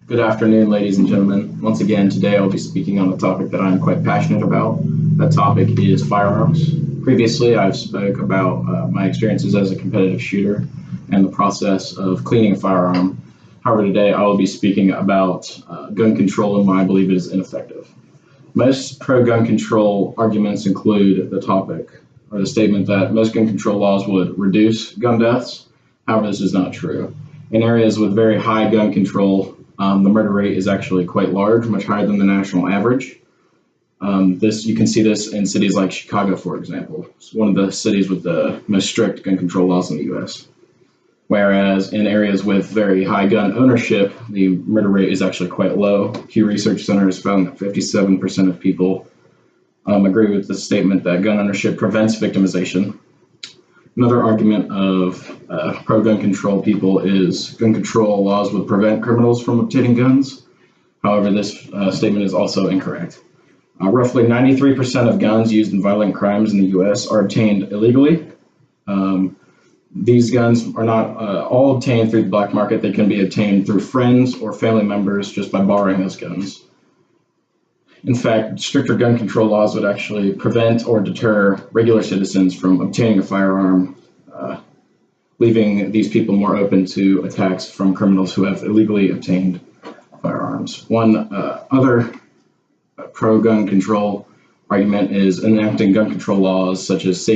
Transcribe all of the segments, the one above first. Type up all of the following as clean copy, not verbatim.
Good afternoon, ladies and gentlemen. Once again, today I'll be speaking on a topic that I'm quite passionate about. That topic is firearms. Previously, I've spoke about my experiences as a competitive shooter and the process of cleaning a firearm. However, today I will be speaking about gun control and why I believe it is ineffective. Most pro-gun control arguments include the topic or the statement that most gun control laws would reduce gun deaths. However, this is not true. In areas with very high gun control, the murder rate is actually quite large, much higher than the national average. You can see this in cities like Chicago, for example. It's one of the cities with the most strict gun control laws in the U.S. Whereas in areas with very high gun ownership, the murder rate is actually quite low. Pew Research Center has found that 57% of people agree with the statement that gun ownership prevents victimization. Another argument of pro-gun control people is gun control laws would prevent criminals from obtaining guns. However, this statement is also incorrect. Roughly 93% of guns used in violent crimes in the U.S. are obtained illegally. These guns are not all obtained through the black market. They can be obtained through friends or family members just by borrowing those guns. In fact, stricter gun control laws would actually prevent or deter regular citizens from obtaining a firearm, leaving these people more open to attacks from criminals who have illegally obtained firearms. One other pro-gun control argument is enacting gun control laws such as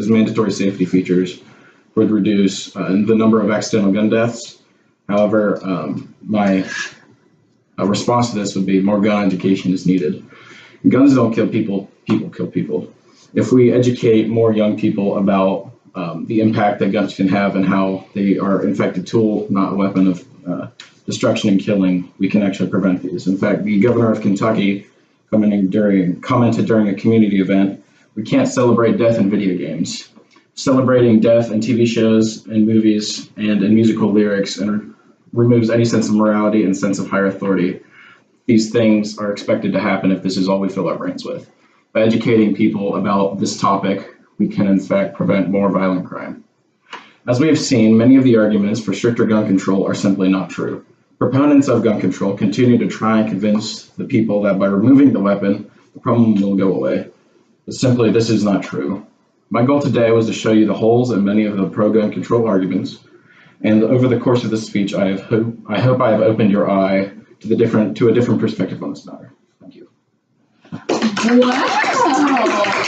mandatory safety features would reduce the number of accidental gun deaths. However, my response to this would be more gun education is needed. Guns don't kill people, people kill people. If we educate more young people about the impact that guns can have and how they are an effective tool, not a weapon of destruction and killing, we can actually prevent these. In fact, the governor of Kentucky commented during a community event, "We can't celebrate death in video games. Celebrating death in TV shows and movies and in musical lyrics and removes any sense of morality and sense of higher authority. These things are expected to happen if this is all we fill our brains with." By educating people about this topic, we can in fact prevent more violent crime. As we have seen, many of the arguments for stricter gun control are simply not true. Proponents of gun control continue to try and convince the people that by removing the weapon, the problem will go away. But simply, this is not true. My goal today was to show you the holes in many of the pro-gun control arguments. And over the course of this speech, I hope I have opened your eye to a different perspective on this matter. Thank you. Wow.